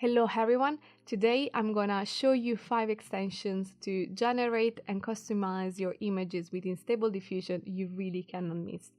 Hello everyone, today I'm gonna show you 5 extensions to generate and customize your images within Stable Diffusion you really cannot miss.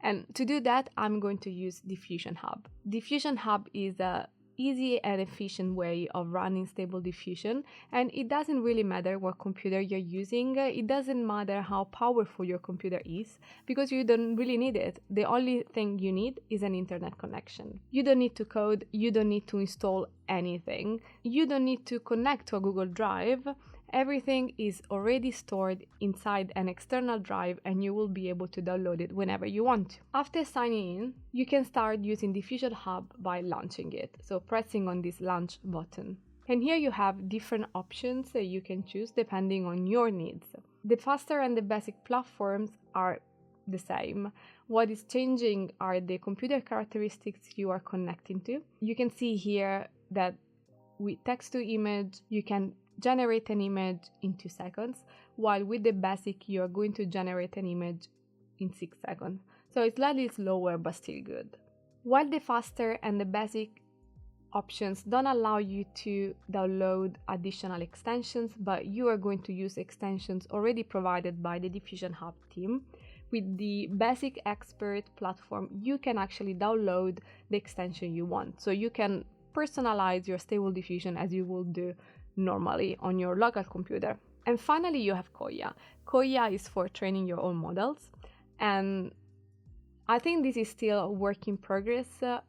And to do that, I'm going to use Diffusion Hub. Diffusion Hub is a easy and efficient way of running Stable Diffusion, and it doesn't really matter what computer you're using, it doesn't matter how powerful your computer is, because you don't really need it. The only thing you need is an internet connection. You don't need to code, you don't need to install anything, you don't need to connect to a Google Drive. Everything is already stored inside an external drive and you will be able to download it whenever you want. After signing in, you can start using Diffusion Hub by launching it, so pressing on this launch button. And here you have different options that you can choose depending on your needs. The faster and the basic platforms are the same. What is changing are the computer characteristics you are connecting to. You can see here that with text to image, you can generate an image in 2 seconds, while with the basic, you are going to generate an image in 6 seconds. So it's slightly slower, but still good. While the faster and the basic options don't allow you to download additional extensions, but you are going to use extensions already provided by the Diffusion Hub team. With the basic expert platform, you can actually download the extension you want. So you can personalize your Stable Diffusion as you would do normally on your local computer. And finally, you have Koya. Koya is for training your own models. And I think this is still a work in progress,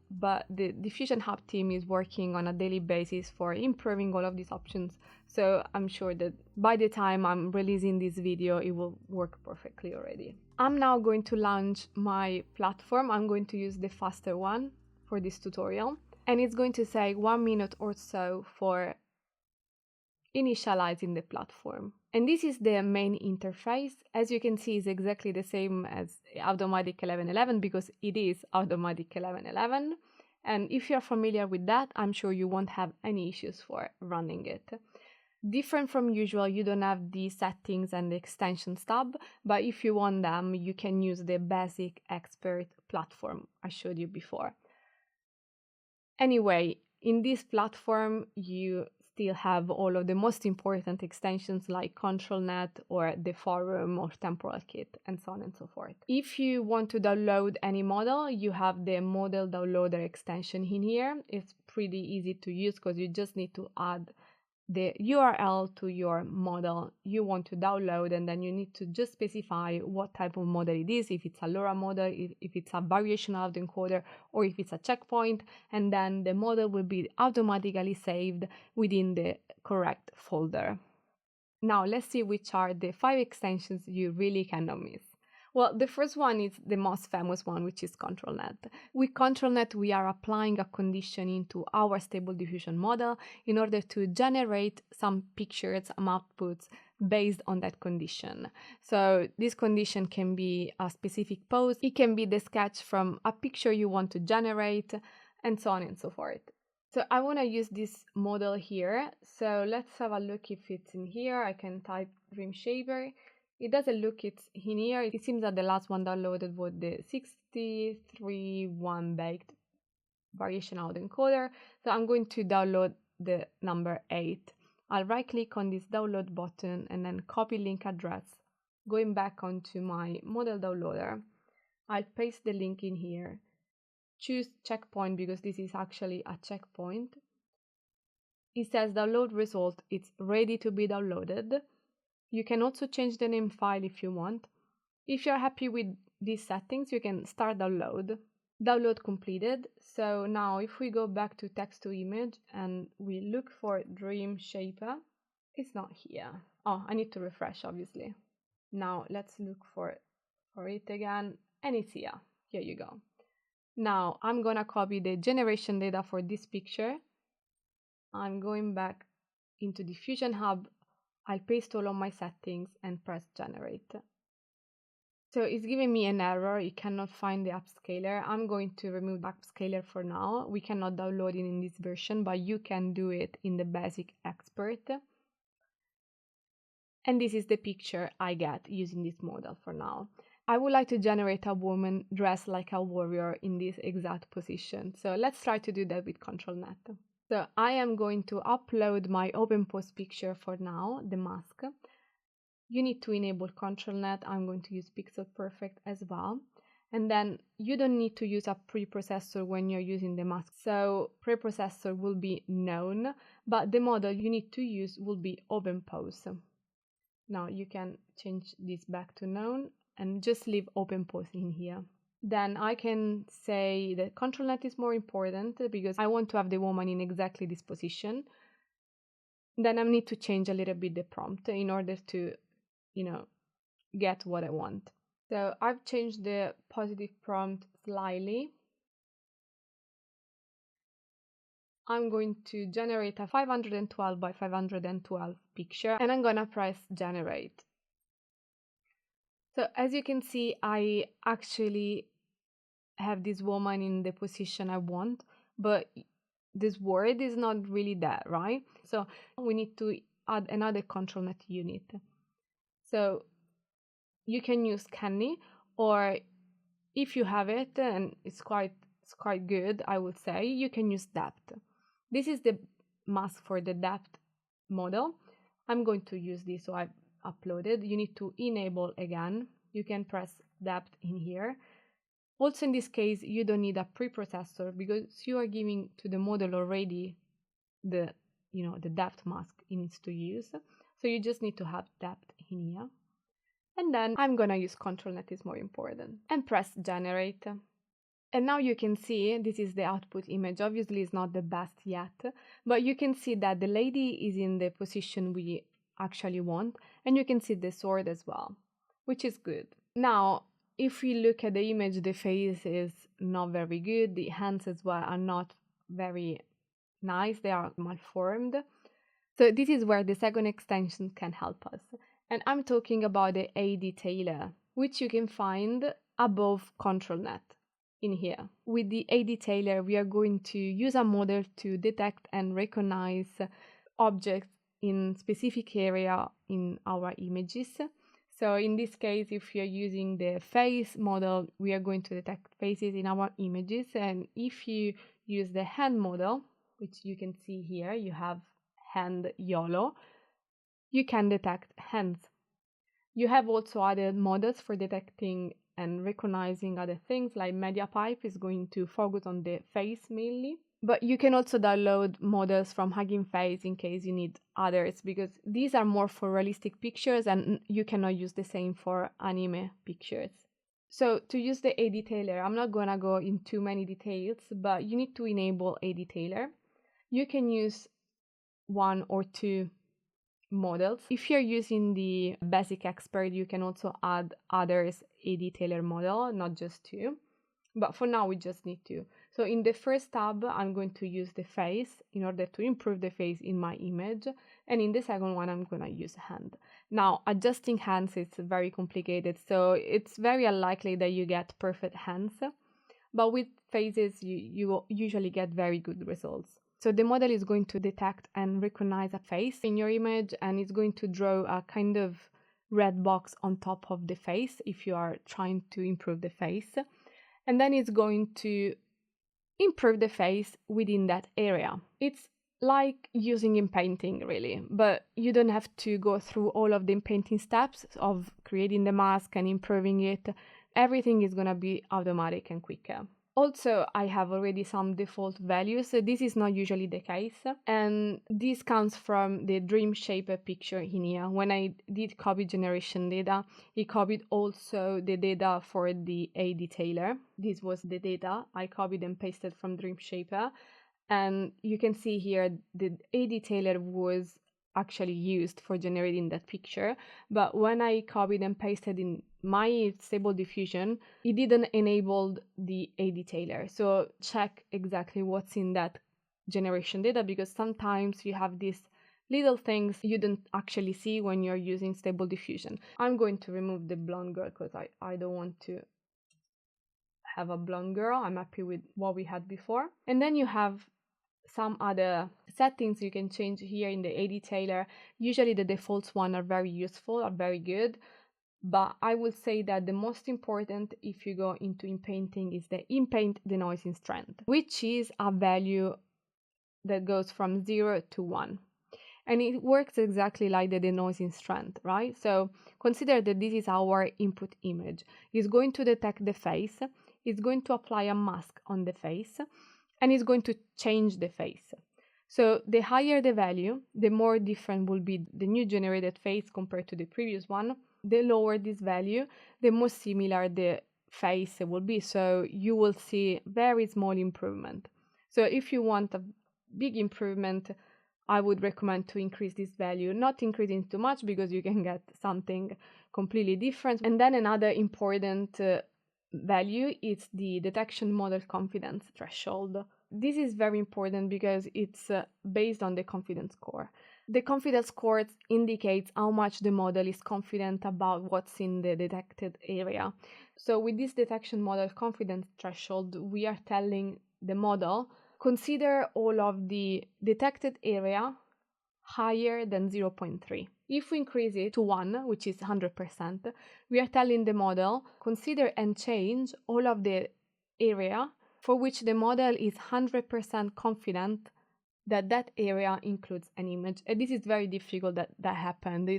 but the Diffusion Hub team is working on a daily basis for improving all of these options. So I'm sure that by the time I'm releasing this video, it will work perfectly already. I'm now going to launch my platform. I'm going to use the faster one for this tutorial. And it's going to take 1 minute or so for initializing the platform. And this is the main interface. As you can see, it's exactly the same as Automatic 1111 because it is Automatic 1111. And if you're familiar with that, I'm sure you won't have any issues for running it. Different from usual, you don't have the settings and the extensions tab, but if you want them, you can use the basic expert platform I showed you before. Anyway, in this platform, you still have all of the most important extensions like ControlNet or the forum or temporal kit and so on and so forth. If you want to download any model, you have the model downloader extension in here. It's pretty easy to use because you just need to add the URL to your model you want to download, and then you need to just specify what type of model it is, if it's a LoRa model, if it's a variational autoencoder, or if it's a checkpoint, and then the model will be automatically saved within the correct folder. Now let's see which are the 5 extensions you really cannot miss. Well, the first one is the most famous one, which is ControlNet. With ControlNet, we are applying a condition into our Stable Diffusion model in order to generate some pictures, some outputs based on that condition. So this condition can be a specific pose, it can be the sketch from a picture you want to generate, and so on and so forth. So I want to use this model here. So let's have a look if it's in here. I can type Dream Shaver. It doesn't look it's in here. It seems that the last one downloaded was the 63.1 baked variational autoencoder. So I'm going to download the number 8. I'll right click on this download button and then copy link address. Going back onto my model downloader, I'll paste the link in here. Choose checkpoint because this is actually a checkpoint. It says download result. It's ready to be downloaded. You can also change the name file if you want. If you're happy with these settings, you can start download. Download completed. So now if we go back to text to image and we look for Dream Shaper, it's not here. Oh, I need to refresh obviously. Now let's look for it again, and it's here. Here you go. Now I'm gonna copy the generation data for this picture. I'm going back into Diffusion Hub. I'll paste all of my settings and press generate. So it's giving me an error, it cannot find the upscaler. I'm going to remove the upscaler for now. We cannot download it in this version, but you can do it in the basic expert. And this is the picture I get using this model for now. I would like to generate a woman dressed like a warrior in this exact position. So let's try to do that with ControlNet. So I am going to upload my OpenPose picture for now, the mask. You need to enable ControlNet. I'm going to use Pixel Perfect as well. And then you don't need to use a preprocessor when you're using the mask. So preprocessor will be known, but the model you need to use will be OpenPose. Now you can change this back to known and just leave OpenPose in here. Then I can say that ControlNet is more important because I want to have the woman in exactly this position. Then I need to change a little bit the prompt in order to, get what I want. So I've changed the positive prompt slightly. I'm going to generate a 512 by 512 picture and I'm gonna press generate. So as you can see, I actually have this woman in the position I want, but this word is not really there, right? So we need to add another ControlNet unit. So you can use Canny, or if you have it, and it's quite good, I would say, you can use depth. This is the mask for the depth model. I'm going to use this, so I've uploaded. You need to enable again. You can press depth in here. Also in this case, you don't need a preprocessor because you are giving to the model already the depth mask it needs to use. So you just need to have depth in here. And then I'm gonna use ControlNet is more important and press generate. And now you can see this is the output image. Obviously it's not the best yet, but you can see that the lady is in the position we actually want, and you can see the sword as well, which is good. Now, if we look at the image, the face is not very good. The hands as well are not very nice. They are malformed. So this is where the second extension can help us. And I'm talking about the Adetailer, which you can find above ControlNet in here. With the Adetailer, we are going to use a model to detect and recognize objects in specific area in our images. So in this case, if you're using the face model, we are going to detect faces in our images. And if you use the hand model, which you can see here, you have hand YOLO, you can detect hands. You have also other models for detecting and recognizing other things, like MediaPipe is going to focus on the face mainly. But you can also download models from Hugging Face in case you need others, because these are more for realistic pictures and you cannot use the same for anime pictures. So to use the Adetailer, I'm not gonna go in too many details, but you need to enable Adetailer. You can use one or two models. If you're using the basic expert, you can also add others Adetailer model, not just two. But for now, we just need two. So in the first tab, I'm going to use the face in order to improve the face in my image. And in the second one, I'm going to use hand. Now, adjusting hands is very complicated. So it's very unlikely that you get perfect hands. But with faces, you usually get very good results. So the model is going to detect and recognize a face in your image, and it's going to draw a kind of red box on top of the face if you are trying to improve the face. And then it's going to improve the face within that area. It's like using in painting, really, but you don't have to go through all of the painting steps of creating the mask and improving it. Everything is going to be automatic and quicker. Also, I have already some default values. So this is not usually the case. And this comes from the Dream Shaper picture in here. When I did copy generation data, it copied also the data for the Adetailer. This was the data I copied and pasted from Dream Shaper. And you can see here the Adetailer was actually used for generating that picture. But when I copied and pasted in my Stable Diffusion, it didn't enable the Adetailer. So check exactly what's in that generation data, because sometimes you have these little things you don't actually see when you're using Stable Diffusion. I'm going to remove the blonde girl because I don't want to have a blonde girl. I'm happy with what we had before. And then you have some other settings you can change here in the Adetailer. Usually the defaults one are very useful, are very good. But I would say that the most important, if you go into in painting, is the in paint denoising strength, which is a value that goes from 0 to 1. And it works exactly like the denoising strength, right? So consider that this is our input image. It's going to detect the face, it's going to apply a mask on the face, and it's going to change the face. So the higher the value, the more different will be the new generated face compared to the previous one. The lower this value, the more similar the face will be. So you will see very small improvement. So if you want a big improvement, I would recommend to increase this value, not increasing too much because you can get something completely different. And then another important value is the detection model confidence threshold. This is very important because it's based on the confidence score. The confidence score indicates how much the model is confident about what's in the detected area. So with this detection model confidence threshold, we are telling the model, consider all of the detected area higher than 0.3. If we increase it to 1, which is 100%, we are telling the model, consider and change all of the area for which the model is 100% confident that that area includes an image. And this is very difficult that happened.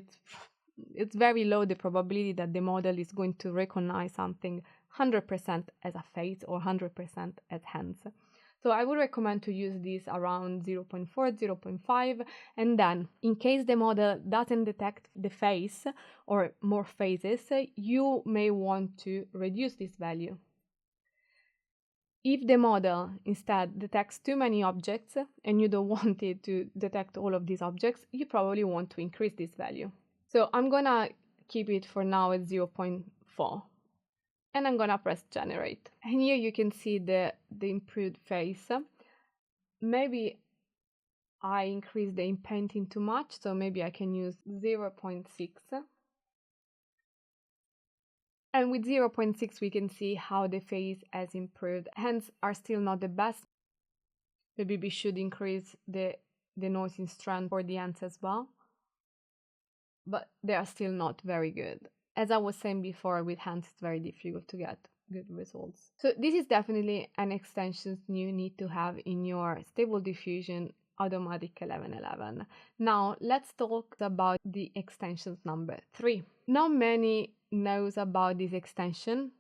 It's very low the probability that the model is going to recognize something 100% as a face or 100% as hands. So I would recommend to use this around 0.4, 0.5, and then in case the model doesn't detect the face or more faces, you may want to reduce this value. If the model instead detects too many objects and you don't want it to detect all of these objects, you probably want to increase this value. So I'm gonna keep it for now at 0.4. And I'm gonna press generate. And here you can see the improved face. Maybe I increased the inpainting too much, so maybe I can use 0.6. And with 0.6 we can see how the face has improved. Hands are still not the best. Maybe we should increase the denoising strength for the hands as well. But they are still not very good. As I was saying before, with hands it's very difficult to get good results. So this is definitely an extension you need to have in your Stable Diffusion Automatic 1111. Now let's talk about the extensions number 3. Not many knows about this extension,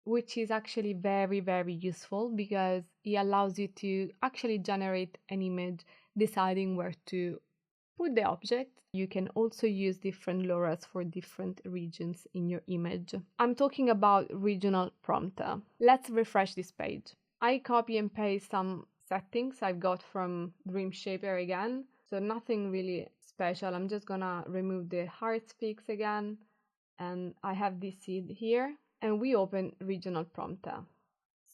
which is actually very, very useful because it allows you to actually generate an image deciding where to put the object. You can also use different LoRa's for different regions in your image. I'm talking about regional prompter. Let's refresh this page. I copy and paste some settings I've got from Dreamshaper again, so nothing really special. I'm just gonna remove the hearts fix again, and I have this seed here, and we open regional prompter.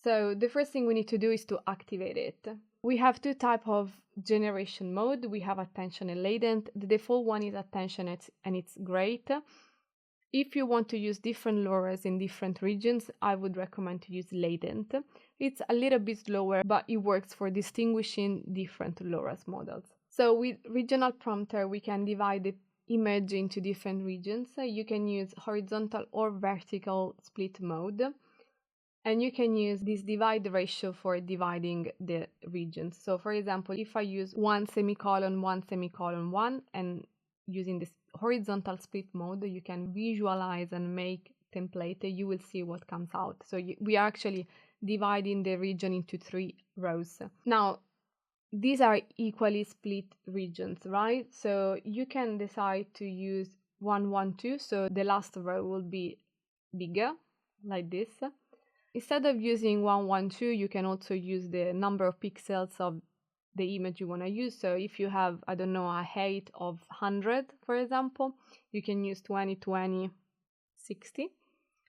So the first thing we need to do is to activate it. We have two types of generation mode. We have attention and latent. The default one is attention and it's great. If you want to use different LoRa's in different regions, I would recommend to use latent. It's a little bit slower, but it works for distinguishing different LoRa's models. So with regional prompter, we can divide the image into different regions. You can use horizontal or vertical split mode. And you can use this divide ratio for dividing the regions. So for example, if I use 1 semicolon 1 semicolon 1 and using this horizontal split mode, you can visualize and make template, you will see what comes out. So we are actually dividing the region into 3 rows. Now, these are equally split regions, right? So you can decide to use 1, 1, 2. So the last row will be bigger, like this. Instead of using 1, 1, 2, you can also use the number of pixels of the image you want to use. So if you have, I don't know, a height of 100, for example, you can use 20, 20, 60.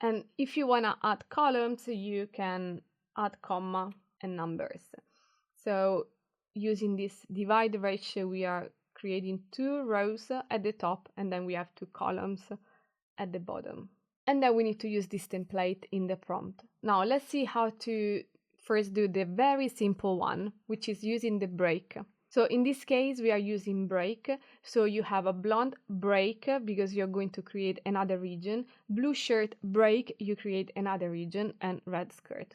And if you want to add columns, you can add comma and numbers. So using this divide ratio, we are creating 2 rows at the top, and then we have 2 columns at the bottom. And then we need to use this template in the prompt. Now let's see how to first do the very simple one, which is using the break. So in this case, we are using break. So you have a blonde break because you're going to create another region. Blue shirt break, you create another region, and red skirt.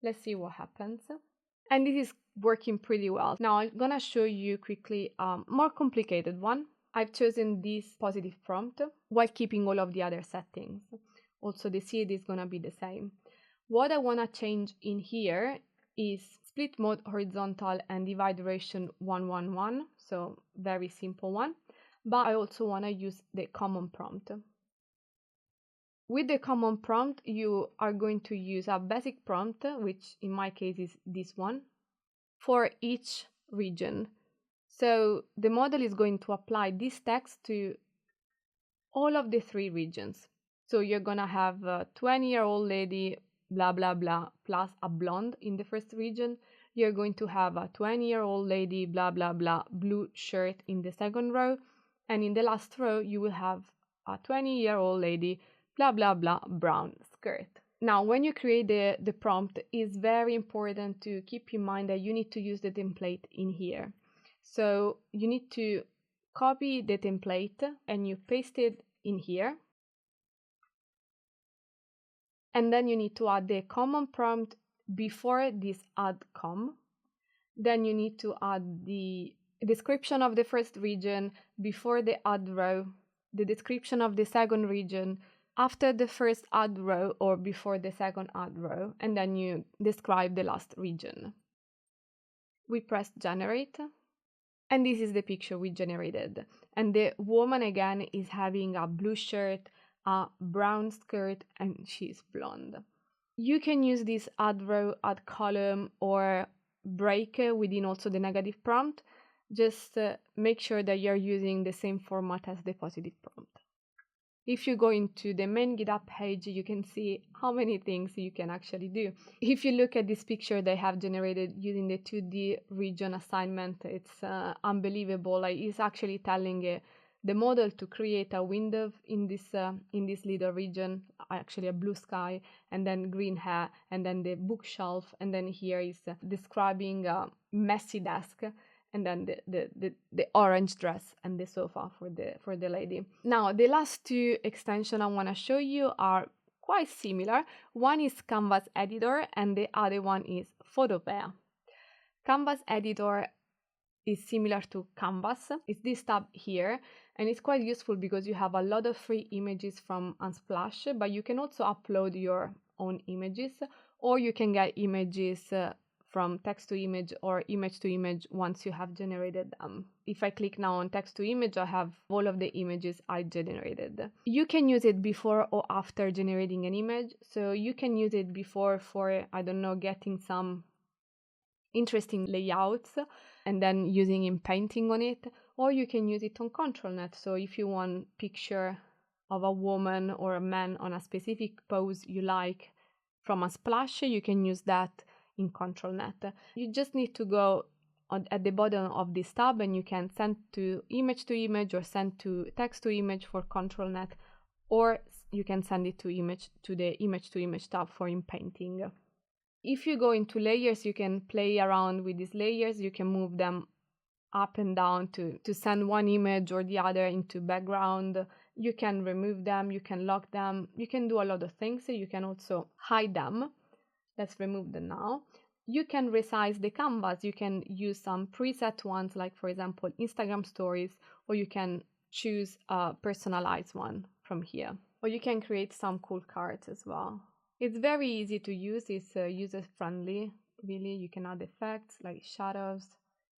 Let's see what happens. And this is working pretty well. Now I'm gonna show you quickly a more complicated one. I've chosen this positive prompt while keeping all of the other settings. Also the seed is gonna be the same. What I wanna change in here is split mode horizontal and divide duration 111, so very simple one. But I also wanna use the common prompt. With the common prompt, you are going to use a basic prompt, which in my case is this one, for each region. So the model is going to apply this text to all of the 3 regions. So you're gonna have a 20-year-old lady, blah, blah, blah, plus a blonde in the first region. You're going to have a 20-year-old lady, blah, blah, blah, blue shirt in the second row. And in the last row, you will have a 20-year-old lady, blah, blah, blah, brown skirt. Now, when you create the prompt, it's very important to keep in mind that you need to use the template in here. So you need to copy the template and you paste it in here. And then you need to add the common prompt before this add com. Then you need to add the description of the first region before the add row, the description of the second region after the first add row or before the second add row, and then you describe the last region. We press generate, and this is the picture we generated. And the woman again is having a blue shirt, a brown skirt, and she's blonde. You can use this add row, add column, or break within also the negative prompt. Just make sure that you're using the same format as the positive prompt. If you go into the main GitHub page, you can see how many things you can actually do. If you look at this picture they have generated using the 2D region assignment, it's unbelievable. Like, it's actually telling the model to create a window in this little region, actually a blue sky, and then green hair, and then the bookshelf, and then here is describing a messy desk, and then the orange dress and the sofa for the lady. Now, the last 2 extensions I want to show you are quite similar. One is Canvas Editor and the other one is Photopea. Canvas Editor is similar to Canvas. It's this tab here, and it's quite useful because you have a lot of free images from Unsplash, but you can also upload your own images, or you can get images from text to image or image to image once you have generated them. If I click now on text to image, I have all of the images I generated. You can use it before or after generating an image. So you can use it before for, I don't know, getting some interesting layouts and then using in painting on it, or you can use it on ControlNet. So if you want picture of a woman or a man on a specific pose you like from a splash, you can use that in ControlNet. You just need to go at the bottom of this tab and you can send to image or send to text to image for ControlNet, or you can send it to the image to image tab for in painting. If you go into layers, you can play around with these layers. You can move them up and down to send one image or the other into background. You can remove them, you can lock them, you can do a lot of things. You can also hide them. Let's remove them now. You can resize the canvas. You can use some preset ones, like for example Instagram stories, or you can choose a personalized one from here. Or you can create some cool cards as well. It's very easy to use. It's user-friendly, really. You can add effects like shadows.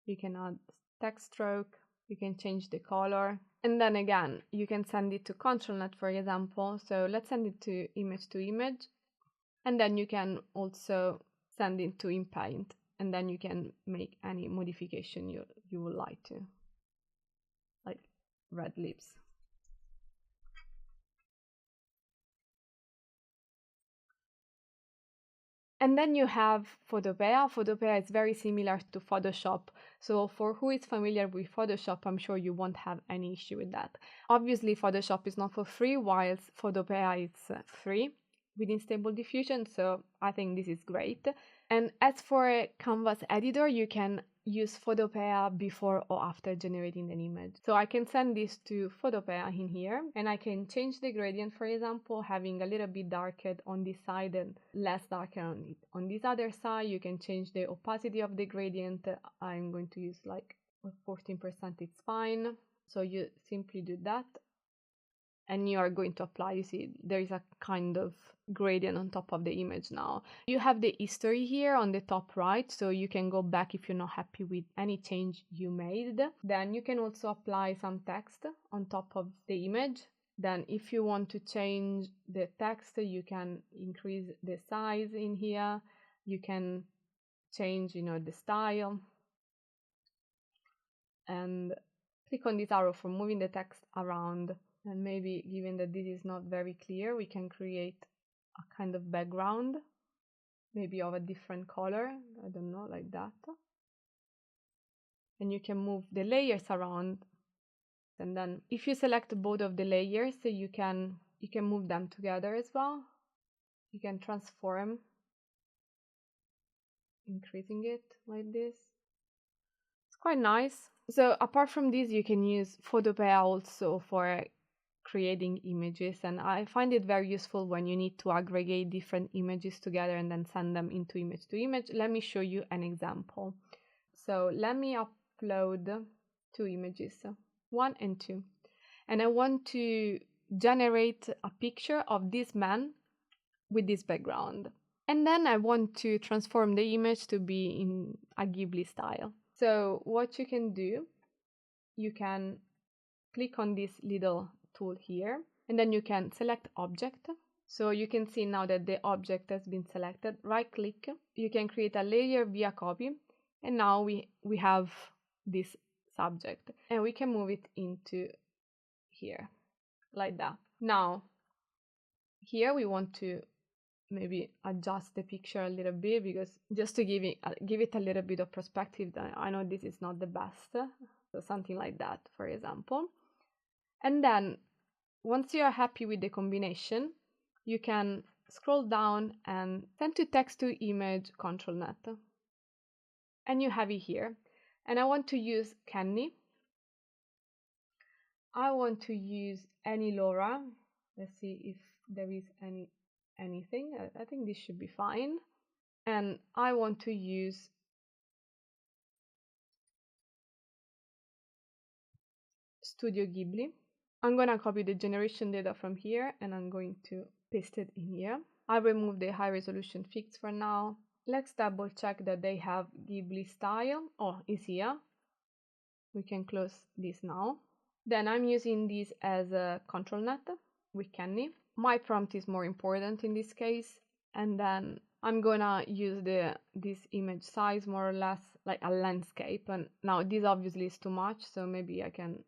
You can add text stroke. You can change the color. And then again, you can send it to ControlNet, for example. So let's send it to image. And then you can also send it to InPaint, and then you can make any modification you would like to, like red lips. And then you have Photopea. Photopea is very similar to Photoshop. So for who is familiar with Photoshop, I'm sure you won't have any issue with that. Obviously, Photoshop is not for free, whilst Photopea is free within Stable Diffusion, so I think this is great. And as for Canvas Editor, you can use Photopea before or after generating an image. So I can send this to Photopea in here, and I can change the gradient, for example, having a little bit darker on this side and less darker on it. On this other side, you can change the opacity of the gradient. I'm going to use like 14%, it's fine. So you simply do that, and you are going to apply. You see, there is a kind of gradient on top of the image now. You have the history here on the top right, so you can go back if you're not happy with any change you made. Then you can also apply some text on top of the image. Then if you want to change the text, you can increase the size in here. You can change, the style. And click on this arrow for moving the text around. And maybe, given that this is not very clear, we can create a kind of background, maybe of a different color, I don't know, like that. And you can move the layers around. And then if you select both of the layers, you can move them together as well. You can transform, increasing it like this. It's quite nice. So apart from this, you can use Photopea also for creating images, and I find it very useful when you need to aggregate different images together and then send them into image to image. Let me show you an example. So let me upload 2 images, 1 and 2, and I want to generate a picture of this man with this background, and then I want to transform the image to be in a Ghibli style. So what you can do, you can click on this little tool here, and then you can select object. So you can see now that the object has been selected. Right click, you can create a layer via copy, and now we have this subject, and we can move it into here like that. Now here we want to maybe adjust the picture a little bit, because just to give it a little bit of perspective. I know this is not the best, so something like that, for example. And then once you are happy with the combination, you can scroll down and send to text to image ControlNet, and you have it here. And I want to use Kenny. I want to use any Laura. Let's see if there is anything. I think this should be fine. And I want to use Studio Ghibli. I'm going to copy the generation data from here, and I'm going to paste it in here. I remove the high resolution fix for now. Let's double check that they have Ghibli style. Oh, it's here. We can close this now. Then I'm using this as a ControlNet with Kenny. My prompt is more important in this case. And then I'm gonna use this image size more or less like a landscape. And now this obviously is too much, so maybe I can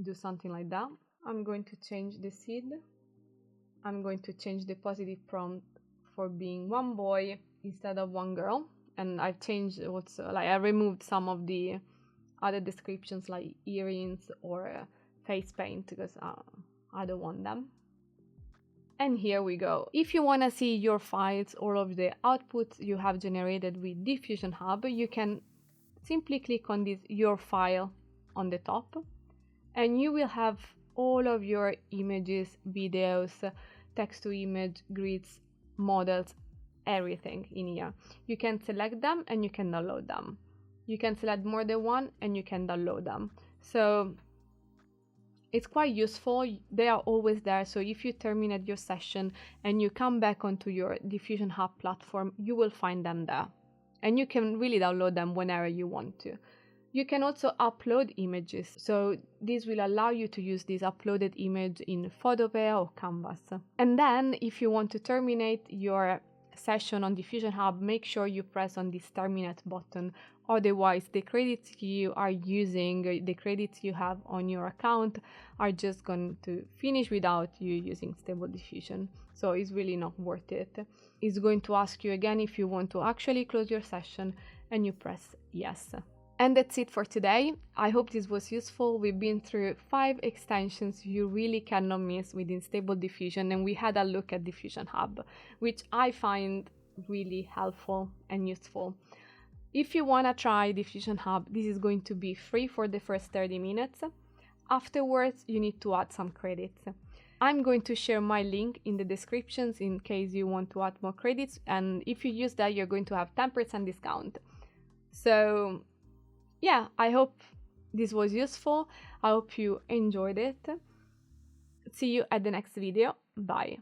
do something like that. I'm going to change the seed. I'm going to change the positive prompt for being 1 boy instead of 1 girl. And I've changed also, like I removed some of the other descriptions like earrings or face paint, because I don't want them. And here we go. If you want to see your files, all of the outputs you have generated with Diffusion Hub, you can simply click on this Your File on the top, and you will have all of your images, videos, text-to-image, grids, models, everything in here. You can select them and you can download them. You can select more than one and you can download them. So it's quite useful. They are always there. So if you terminate your session and you come back onto your Diffusion Hub platform, you will find them there. And you can really download them whenever you want to. You can also upload images. So this will allow you to use this uploaded image in Photopea or Canvas. And then if you want to terminate your session on Diffusion Hub, make sure you press on this terminate button. Otherwise, the credits you are using, the credits you have on your account are just going to finish without you using Stable Diffusion. So it's really not worth it. It's going to ask you again if you want to actually close your session, and you press yes. And that's it for today. I hope this was useful. We've been through 5 extensions you really cannot miss within Stable Diffusion, and we had a look at Diffusion Hub, which I find really helpful and useful. If you want to try Diffusion Hub, this is going to be free for the first 30 minutes. Afterwards, you need to add some credits. I'm going to share my link in the descriptions in case you want to add more credits, and if you use that, you're going to have 10% discount. So yeah, I hope this was useful. I hope you enjoyed it. See you at the next video. Bye.